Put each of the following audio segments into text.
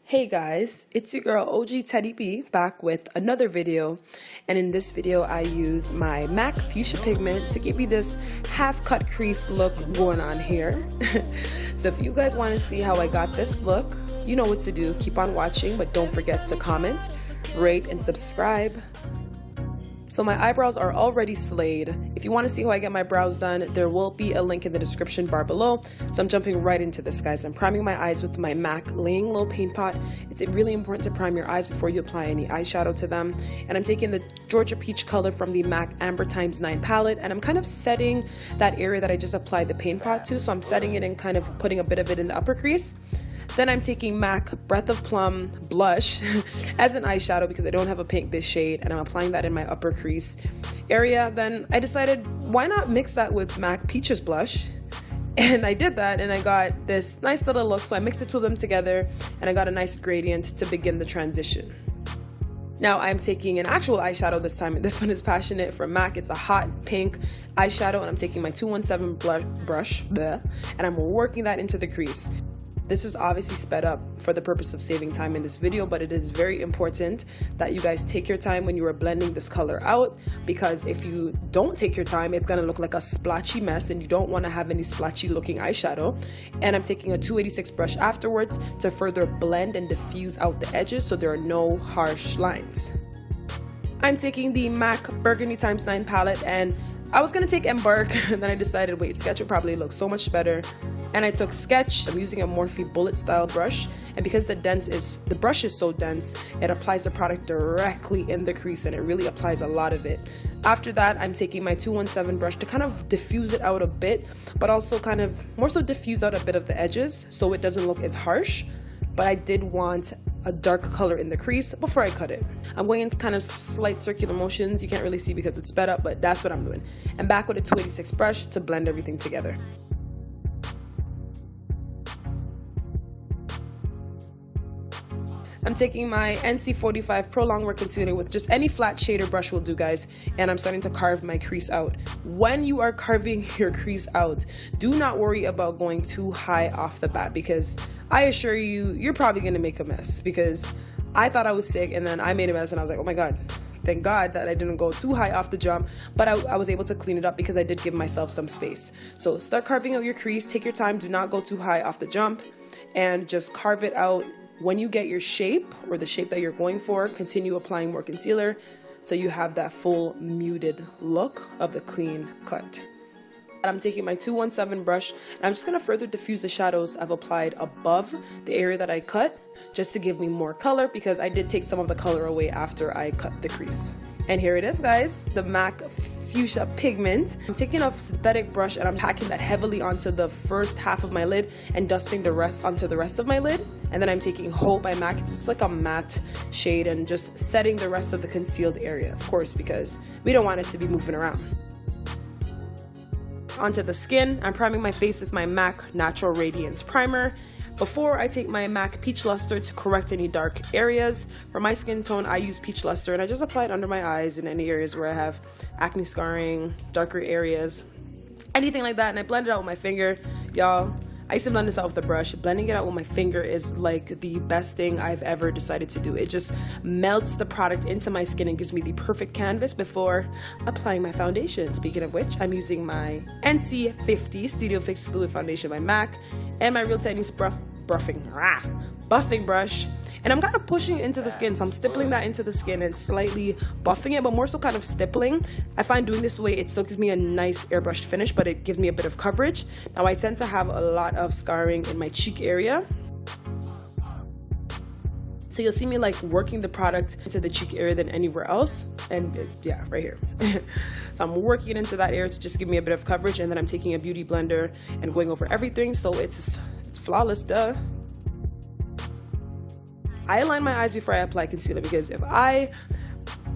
Hey guys, it's your girl OG Teddy B back with another video, and in this video I used my MAC Fuchsia Pigment to give you this half cut crease look going on here. So if you guys want to see how I got this look, you know what to do. Keep on watching, but don't forget to comment, rate, and subscribe. So my eyebrows are already slayed. If you want to see how I get my brows done, there will be a link in the description bar below. So I'm jumping right into this, guys. I'm priming my eyes with my MAC Laying Low Paint Pot. It's really important to prime your eyes before you apply any eyeshadow to them. And I'm taking the Georgia Peach color from the MAC Amber x9 palette, and I'm kind of setting that area that I just applied the paint pot to. So I'm setting it and kind of putting a bit of it in the upper crease. Then I'm taking MAC Breath of Plum blush as an eyeshadow because I don't have a pink this shade, and I'm applying that in my upper crease area. Then I decided, why not mix that with MAC Peaches blush? And I did that, and I got this nice little look. So I mixed the two of them together, and I got a nice gradient to begin the transition. Now I'm taking an actual eyeshadow this time, and this one is Passionate from MAC. It's a hot pink eyeshadow, and I'm taking my 217 brush, and I'm working that into the crease. This is obviously sped up for the purpose of saving time in this video, but it is very important that you guys take your time when you are blending this color out, because if you don't take your time, it's going to look like a splotchy mess, and you don't want to have any splotchy looking eyeshadow. And I'm taking a 286 brush afterwards to further blend and diffuse out the edges so there are no harsh lines. I'm taking the MAC Burgundy x9 palette, and I was gonna take Embark, and then I decided, wait, Sketch would probably look so much better. And I took Sketch. I'm using a Morphe bullet style brush, and because the brush is so dense, it applies the product directly in the crease, and it really applies a lot of it. After that, I'm taking my 217 brush to kind of diffuse it out a bit, but also kind of more so diffuse out a bit of the edges so it doesn't look as harsh. But I did want a dark color in the crease before I cut it. I'm going into kind of slight circular motions. You can't really see because it's sped up, but that's what I'm doing. And back with a 286 brush to blend everything together. I'm taking my NC45 Pro Longwear Concealer with just any flat shader brush will do, guys, and I'm starting to carve my crease out. When you are carving your crease out, do not worry about going too high off the bat, because I assure you, you're probably gonna make a mess, because I thought I was sick and then I made a mess and I was like, oh my god, thank God that I didn't go too high off the jump, but I was able to clean it up because I did give myself some space. So start carving out your crease, take your time, do not go too high off the jump, and just carve it out. When you get your shape, or the shape that you're going for, continue applying more concealer so you have that full muted look of the clean cut. I'm taking my 217 brush, and I'm just going to further diffuse the shadows I've applied above the area that I cut, just to give me more color, because I did take some of the color away after I cut the crease. And here it is, guys, the MAC Fuchsia Pigment. I'm taking a synthetic brush and I'm packing that heavily onto the first half of my lid and dusting the rest onto the rest of my lid. And then I'm taking Hope by MAC. It's just like a matte shade, and just setting the rest of the concealed area, of course, because we don't want it to be moving around. Onto the skin, I'm priming my face with my MAC Natural Radiance Primer. Before I take my MAC Peach Luster to correct any dark areas. For my skin tone, I use Peach Luster, and I just apply it under my eyes in any areas where I have acne scarring, darker areas, anything like that, and I blend it out with my finger. Y'all, I used to blend this out with a brush. Blending it out with my finger is like the best thing I've ever decided to do. It just melts the product into my skin and gives me the perfect canvas before applying my foundation. Speaking of which, I'm using my NC50 Studio Fix Fluid Foundation by MAC and my Real Techniques buffing brush, and I'm kind of pushing it into the skin, so I'm stippling that into the skin and slightly buffing it, but more so kind of stippling. I find doing this way, it still gives me a nice airbrushed finish, but it gives me a bit of coverage. Now I tend to have a lot of scarring in my cheek area, so you'll see me like working the product into the cheek area than anywhere else, and yeah, right here. So I'm working it into that area to just give me a bit of coverage, and then I'm taking a beauty blender and going over everything so it's flawless, duh. I align my eyes before I apply concealer, because if I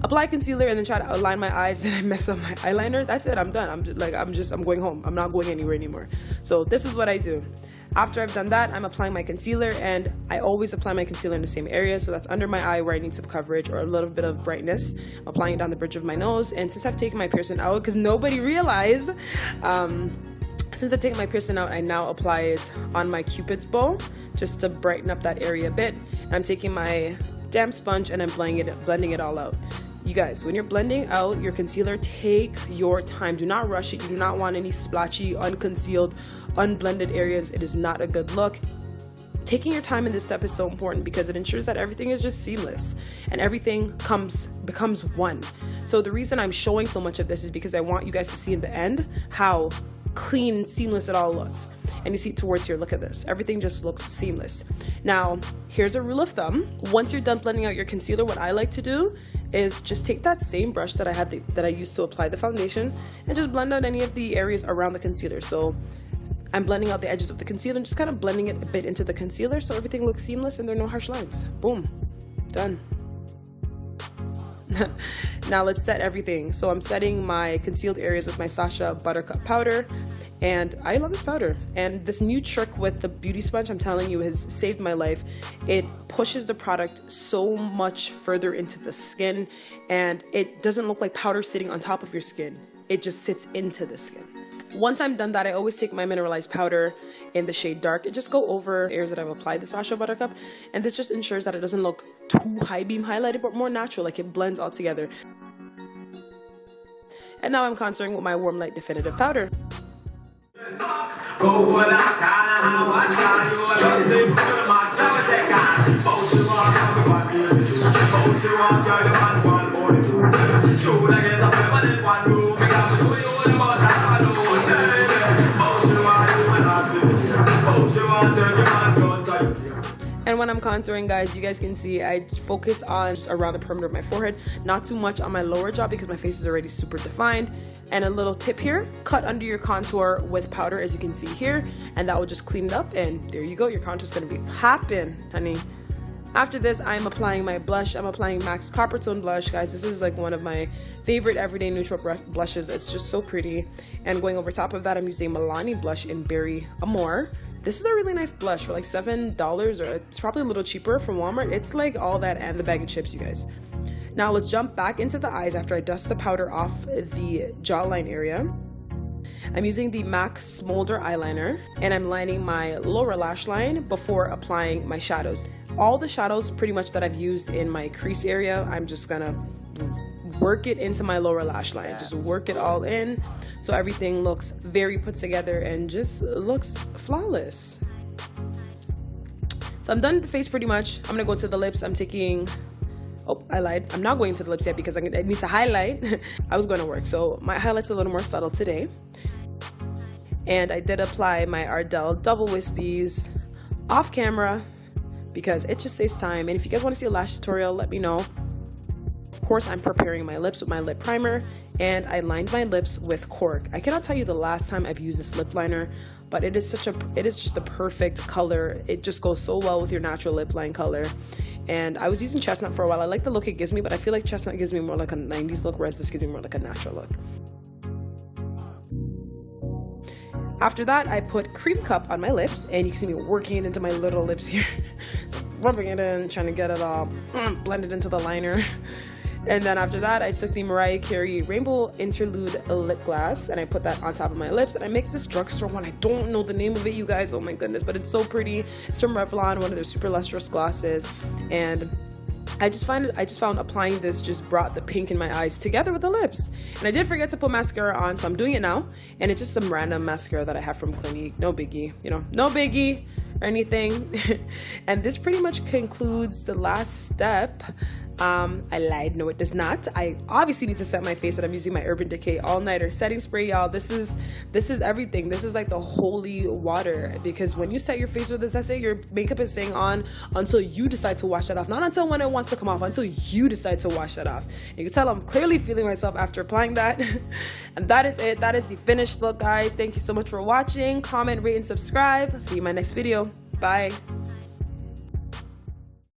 apply concealer and then try to align my eyes and I mess up my eyeliner, that's it, I'm done. I'm going home. I'm not going anywhere anymore. So this is what I do. After I've done that, I'm applying my concealer, and I always apply my concealer in the same area, so that's under my eye where I need some coverage or a little bit of brightness. I'm applying it down the bridge of my nose, and since I've taken my piercing out, because nobody realized, Since I take my piercing out, I now apply it on my Cupid's bow just to brighten up that area a bit. And I'm taking my damp sponge and I'm blending it all out. You guys, when you're blending out your concealer, take your time. Do not rush it. You do not want any splotchy, unconcealed, unblended areas. It is not a good look. Taking your time in this step is so important because it ensures that everything is just seamless and everything becomes one. So the reason I'm showing so much of this is because I want you guys to see in the end how clean and seamless it all looks. And you see towards here, look at this. Everything just looks seamless. Now, here's a rule of thumb. Once you're done blending out your concealer, what I like to do is just take that same brush that I used to apply the foundation and just blend out any of the areas around the concealer. So I'm blending out the edges of the concealer and just kind of blending it a bit into the concealer so everything looks seamless and there are no harsh lines. Boom, done. Now let's set everything. So I'm setting my concealed areas with my Sascha Buttercup powder, and I love this powder. And this new trick with the beauty sponge, I'm telling you, has saved my life. It pushes the product so much further into the skin, and it doesn't look like powder sitting on top of your skin. It just sits into the skin. Once I'm done that, I always take my Mineralize powder in the shade Dark and just go over areas that I've applied the Sascha Buttercup, and this just ensures that it doesn't look too high beam highlighted, but more natural, like it blends all together. And now I'm contouring with my Warm Light Definitive powder. And when I'm contouring, guys, you guys can see I focus on just around the perimeter of my forehead, not too much on my lower jaw because my face is already super defined. And a little tip here, cut under your contour with powder, as you can see here, and that will just clean it up, and there you go, your contour's gonna be popping, honey. After this, I'm applying my blush. I'm applying MAC's Copper Tone blush, guys. This is like one of my favorite everyday neutral blushes. It's just so pretty. And going over top of that, I'm using Milani blush in Berry Amore. This is a really nice blush for like $7, or it's probably a little cheaper from Walmart. It's like all that and the bag of chips, you guys. Now let's jump back into the eyes after I dust the powder off the jawline area. I'm using the MAC Smolder eyeliner, and I'm lining my lower lash line before applying my shadows. All the shadows pretty much that I've used in my crease area, I'm just gonna work it into my lower lash line. Just work it all in so everything looks very put together and just looks flawless. So I'm done with the face pretty much. I'm gonna go to the lips. I'm taking, oh, I lied. I'm not going to the lips yet because I need to highlight. I was going to work, so my highlight's a little more subtle today. And I did apply my Ardell Double Wispies off camera because it just saves time. And if you guys want to see a lash tutorial, let me know. Of course, I'm preparing my lips with my lip primer, and I lined my lips with Cork. I cannot tell you the last time I've used this lip liner, but it is just a perfect color. It just goes so well with your natural lip line color. And I was using Chestnut for a while. I like the look it gives me, but I feel like Chestnut gives me more like a 90s look, whereas this gives me more like a natural look. After that, I put Cream Cup on my lips, and you can see me working it into my little lips here. Rubbing it in, trying to get it all blended into the liner. And then after that, I took the Mariah Carey Rainbow Interlude Lip Glass, and I put that on top of my lips. And I mixed this drugstore one. I don't know the name of it, you guys. Oh my goodness, but it's so pretty. It's from Revlon, one of their super lustrous glosses. And I just found applying this just brought the pink in my eyes together with the lips. And I did forget to put mascara on, so I'm doing it now. And it's just some random mascara that I have from Clinique. No biggie, you know, no biggie or anything. And this pretty much concludes the last step. I lied, no it does not. I obviously need to set my face, and I'm using my Urban Decay All Nighter Setting Spray, y'all. This is everything. This is like the holy water, because when you set your face with this, that's it, your makeup is staying on until you decide to wash that off. Not until when it wants to come off, until you decide to wash that off. You can tell I'm clearly feeling myself after applying that. And that is it. That is the finished look, guys. Thank you so much for watching. Comment, rate, and subscribe. See you in my next video. Bye.